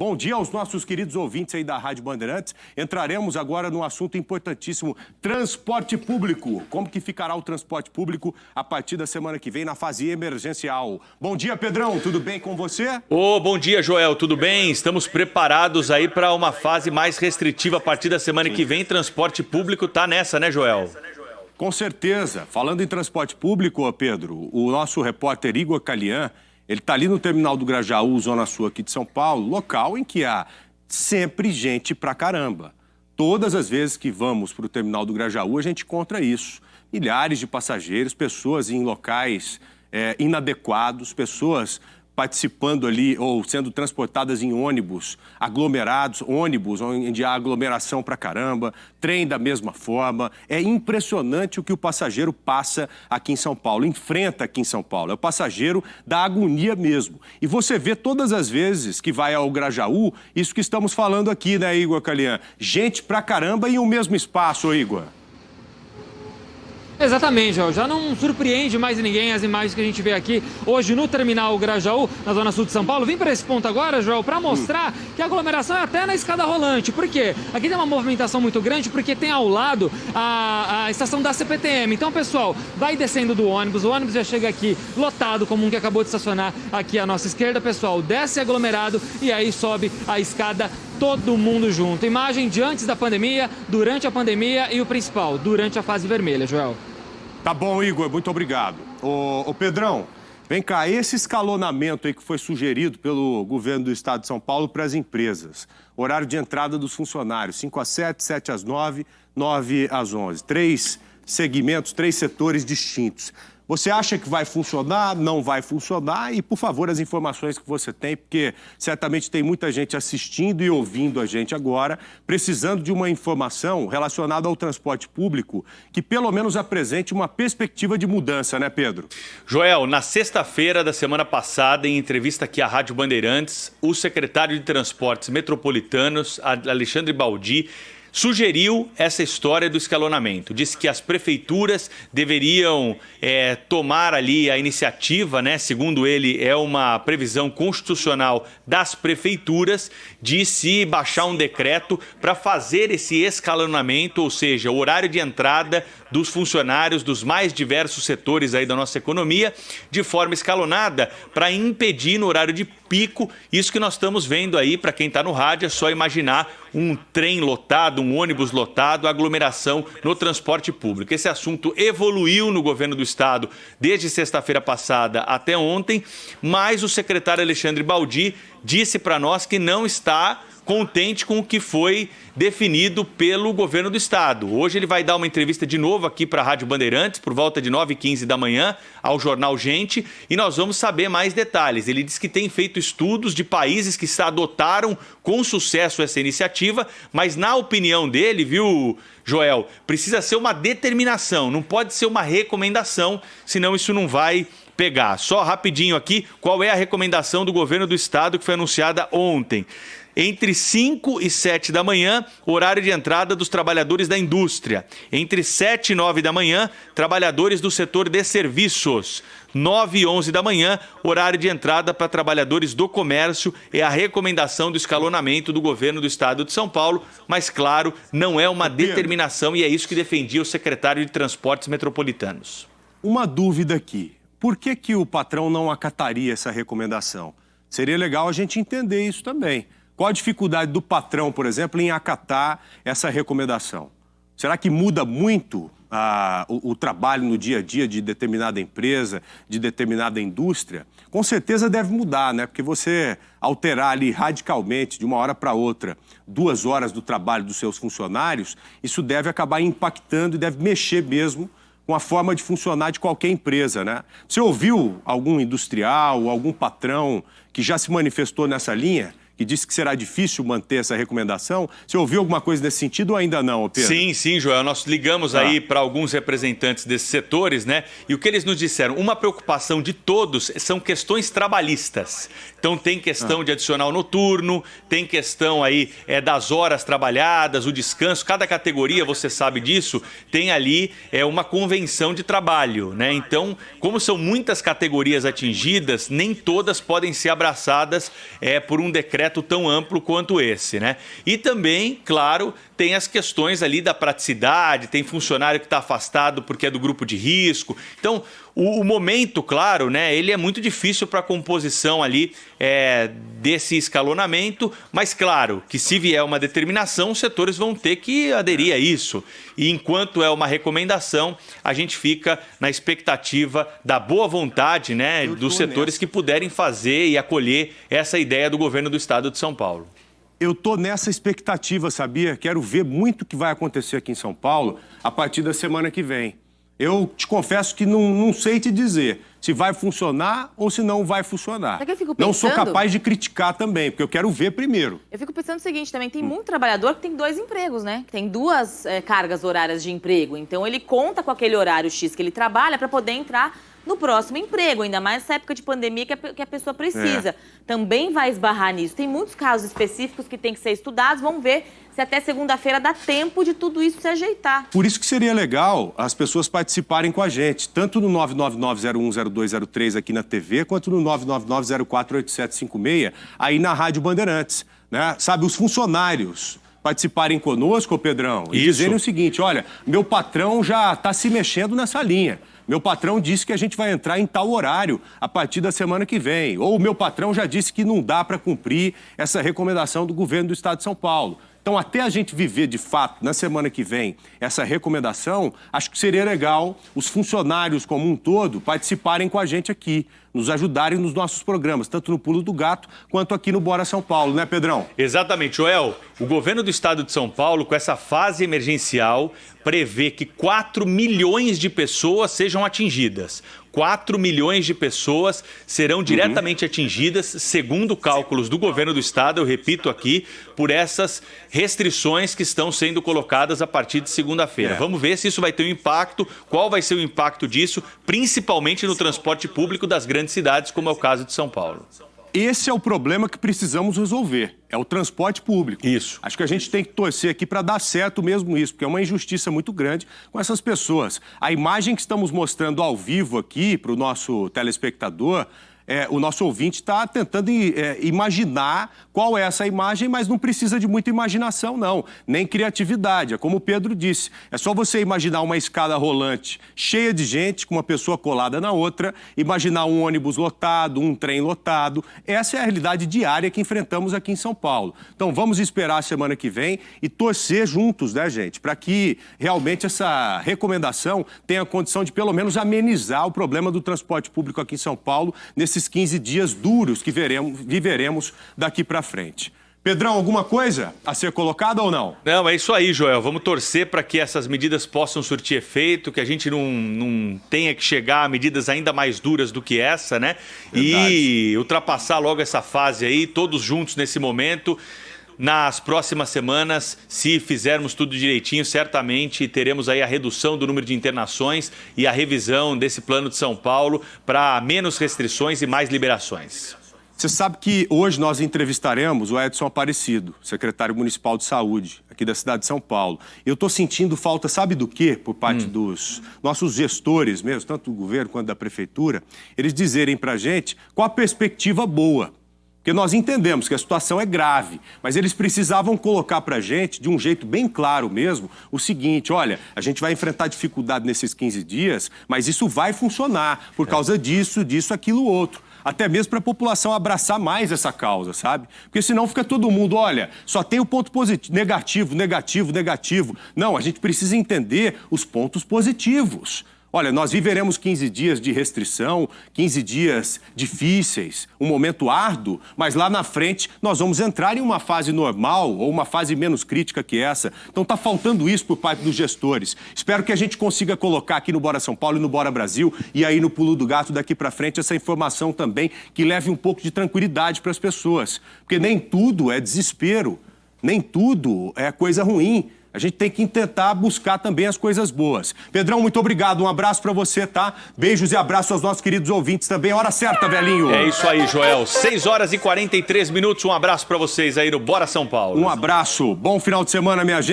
Bom dia aos nossos queridos ouvintes aí da Rádio Bandeirantes. Entraremos agora num assunto importantíssimo, transporte público. Como que ficará o transporte público a partir da semana que vem na fase emergencial? Bom dia, Pedrão, tudo bem com você? Bom dia, Joel, tudo bem? Estamos preparados aí para uma fase mais restritiva a partir da semana que vem. Transporte público tá nessa, né, Joel? Com certeza. Falando em transporte público, Pedro, o nosso repórter Igor Calian, ele está ali no terminal do Grajaú, Zona Sul aqui de São Paulo, local em que há sempre gente pra caramba. Todas as vezes que vamos para o terminal do Grajaú, a gente encontra isso. Milhares de passageiros, pessoas em locais inadequados, pessoas participando ali ou sendo transportadas em ônibus aglomerados, ônibus onde há aglomeração pra caramba, trem da mesma forma. É impressionante o que o passageiro passa aqui em São Paulo, enfrenta aqui em São Paulo. É o passageiro da agonia mesmo. E você vê todas as vezes que vai ao Grajaú, isso que estamos falando aqui, né, Igor Calian? Gente pra caramba em um mesmo espaço, Igor. Exatamente, Joel. Já não surpreende mais ninguém as imagens que a gente vê aqui hoje no terminal Grajaú, na Zona Sul de São Paulo. Vim para esse ponto agora, Joel, para mostrar que a aglomeração é até na escada rolante. Por quê? Aqui tem uma movimentação muito grande porque tem ao lado a estação da CPTM. Então, pessoal, vai descendo do ônibus, o ônibus já chega aqui lotado, como um que acabou de estacionar aqui à nossa esquerda. Pessoal, desce aglomerado e aí sobe a escada todo mundo junto. Imagem de antes da pandemia, durante a pandemia e o principal, durante a fase vermelha, Joel. Tá bom, Igor, muito obrigado. Ô Pedrão, vem cá, esse escalonamento aí que foi sugerido pelo governo do estado de São Paulo para as empresas, horário de entrada dos funcionários, 5 às 7, 7 às 9, 9 às 11, 3 segmentos, 3 setores distintos. Você acha que vai funcionar, não vai funcionar? E, por favor, as informações que você tem, porque certamente tem muita gente assistindo e ouvindo a gente agora, precisando de uma informação relacionada ao transporte público que pelo menos apresente uma perspectiva de mudança, né, Pedro? Joel, na sexta-feira da semana passada, em entrevista aqui à Rádio Bandeirantes, o secretário de Transportes Metropolitanos, Alexandre Baldi, sugeriu essa história do escalonamento. Disse que as prefeituras deveriam tomar ali a iniciativa, né? Segundo ele, é uma previsão constitucional das prefeituras de se baixar um decreto para fazer esse escalonamento, ou seja, o horário de entrada dos funcionários dos mais diversos setores aí da nossa economia de forma escalonada para impedir no horário de pico isso que nós estamos vendo aí. Para quem está no rádio, é só imaginar um trem lotado, um ônibus lotado, aglomeração no transporte público. Esse assunto evoluiu no governo do estado desde sexta-feira passada até ontem, mas o secretário Alexandre Baldi disse para nós que não está contente com o que foi definido pelo governo do estado. Hoje ele vai dar uma entrevista de novo aqui para a Rádio Bandeirantes, por volta de 9h15 da manhã, ao jornal Gente, e nós vamos saber mais detalhes. Ele diz que tem feito estudos de países que adotaram com sucesso essa iniciativa, mas na opinião dele, viu, Joel, precisa ser uma determinação, não pode ser uma recomendação, senão isso não vai pegar. Só rapidinho aqui, qual é a recomendação do governo do estado que foi anunciada ontem? Entre 5 e 7 da manhã, horário de entrada dos trabalhadores da indústria. Entre 7 e 9 da manhã, trabalhadores do setor de serviços. 9 e 11 da manhã, horário de entrada para trabalhadores do comércio. É a recomendação do escalonamento do governo do estado de São Paulo, mas, claro, não é uma determinação e é isso que defendia o secretário de Transportes Metropolitanos. Uma dúvida aqui. Por que o patrão não acataria essa recomendação? Seria legal a gente entender isso também. Qual a dificuldade do patrão, por exemplo, em acatar essa recomendação? Será que muda muito o trabalho no dia a dia de determinada empresa, de determinada indústria? Com certeza deve mudar, né? Porque você alterar ali radicalmente, de uma hora para outra, 2 horas do trabalho dos seus funcionários, isso deve acabar impactando e deve mexer mesmo com a forma de funcionar de qualquer empresa, né? Você ouviu algum industrial, algum patrão que já se manifestou nessa linha, que disse que será difícil manter essa recomendação? Você ouviu alguma coisa nesse sentido ou ainda não, Pedro? Sim, Joel. Nós ligamos aí para alguns representantes desses setores, né? E o que eles nos disseram? Uma preocupação de todos são questões trabalhistas. Então tem questão de adicional noturno, tem questão aí das horas trabalhadas, o descanso. Cada categoria, você sabe disso, tem ali uma convenção de trabalho, né? Então, como são muitas categorias atingidas, nem todas podem ser abraçadas por um decreto projeto tão amplo quanto esse, né? E também, claro, tem as questões ali da praticidade, tem funcionário que está afastado porque é do grupo de risco. Então, o momento, claro, né, ele é muito difícil para a composição ali desse escalonamento, mas claro que se vier uma determinação, os setores vão ter que aderir a isso. E enquanto é uma recomendação, a gente fica na expectativa da boa vontade, né, dos setores que puderem fazer e acolher essa ideia do governo do estado de São Paulo. Eu tô nessa expectativa, sabia? Quero ver muito o que vai acontecer aqui em São Paulo a partir da semana que vem. Eu te confesso que não sei te dizer se vai funcionar ou se não vai funcionar. Sabe que eu fico pensando? Não sou capaz de criticar também, porque eu quero ver primeiro. Eu fico pensando o seguinte, também tem muito trabalhador que tem 2 empregos, né? Que tem 2 cargas horárias de emprego. Então ele conta com aquele horário X que ele trabalha para poder entrar no próximo emprego, ainda mais nessa época de pandemia que a pessoa precisa. Também vai esbarrar nisso. Tem muitos casos específicos que têm que ser estudados. Vamos ver se até segunda-feira dá tempo de tudo isso se ajeitar. Por isso que seria legal as pessoas participarem com a gente, tanto no 999-010203 aqui na TV, quanto no 999-048756 aí na Rádio Bandeirantes, né? Sabe, os funcionários participarem conosco, Pedrão, e dizerem o seguinte, olha, meu patrão já está se mexendo nessa linha. Meu patrão disse que a gente vai entrar em tal horário a partir da semana que vem. Ou o meu patrão já disse que não dá para cumprir essa recomendação do governo do estado de São Paulo. Então, até a gente viver, de fato, na semana que vem, essa recomendação, acho que seria legal os funcionários como um todo participarem com a gente aqui, nos ajudarem nos nossos programas, tanto no Pulo do Gato quanto aqui no Bora São Paulo, né, Pedrão? Exatamente, Joel. O governo do estado de São Paulo, com essa fase emergencial, prevê que 4 milhões de pessoas sejam atingidas. 4 milhões de pessoas serão diretamente atingidas, segundo cálculos do governo do estado, eu repito aqui, por essas restrições que estão sendo colocadas a partir de segunda-feira. Vamos ver se isso vai ter um impacto, qual vai ser o impacto disso, principalmente no transporte público das grandes cidades, como é o caso de São Paulo. Esse é o problema que precisamos resolver, é o transporte público. Isso. Acho que a gente tem que torcer aqui para dar certo mesmo isso, porque é uma injustiça muito grande com essas pessoas. A imagem que estamos mostrando ao vivo aqui para o nosso telespectador, o nosso ouvinte está tentando imaginar qual é essa imagem, mas não precisa de muita imaginação, não, nem criatividade. É como o Pedro disse, é só você imaginar uma escada rolante cheia de gente, com uma pessoa colada na outra, imaginar um ônibus lotado, um trem lotado. Essa é a realidade diária que enfrentamos aqui em São Paulo. Então vamos esperar a semana que vem e torcer juntos, né, gente, para que realmente essa recomendação tenha a condição de pelo menos amenizar o problema do transporte público aqui em São Paulo nesses 15 dias duros que viveremos daqui para frente. Pedrão, alguma coisa a ser colocada ou não? Não, é isso aí, Joel. Vamos torcer para que essas medidas possam surtir efeito, que a gente não tenha que chegar a medidas ainda mais duras do que essa, né? Verdade. E ultrapassar logo essa fase aí, todos juntos nesse momento. Nas próximas semanas, se fizermos tudo direitinho, certamente teremos aí a redução do número de internações e a revisão desse plano de São Paulo para menos restrições e mais liberações. Você sabe que hoje nós entrevistaremos o Edson Aparecido, secretário municipal de saúde aqui da cidade de São Paulo. Eu estou sentindo falta, sabe do quê? Por parte dos nossos gestores mesmo, tanto do governo quanto da prefeitura, eles dizerem para a gente qual a perspectiva boa. Porque nós entendemos que a situação é grave, mas eles precisavam colocar para a gente, de um jeito bem claro mesmo, o seguinte, olha, a gente vai enfrentar dificuldade nesses 15 dias, mas isso vai funcionar por causa disso, aquilo, outro. Até mesmo para a população abraçar mais essa causa, sabe? Porque senão fica todo mundo, olha, só tem o ponto positivo, negativo, negativo, negativo. Não, a gente precisa entender os pontos positivos. Olha, nós viveremos 15 dias de restrição, 15 dias difíceis, um momento árduo, mas lá na frente nós vamos entrar em uma fase normal ou uma fase menos crítica que essa. Então está faltando isso por parte dos gestores. Espero que a gente consiga colocar aqui no Bora São Paulo e no Bora Brasil e aí no Pulo do Gato daqui para frente essa informação também que leve um pouco de tranquilidade para as pessoas. Porque nem tudo é desespero, nem tudo é coisa ruim. A gente tem que tentar buscar também as coisas boas. Pedrão, muito obrigado. Um abraço pra você, tá? Beijos e abraços aos nossos queridos ouvintes também. Hora certa, velhinho. É isso aí, Joel. 6h43. Um abraço pra vocês aí no Bora São Paulo. Um abraço. Bom final de semana, minha gente.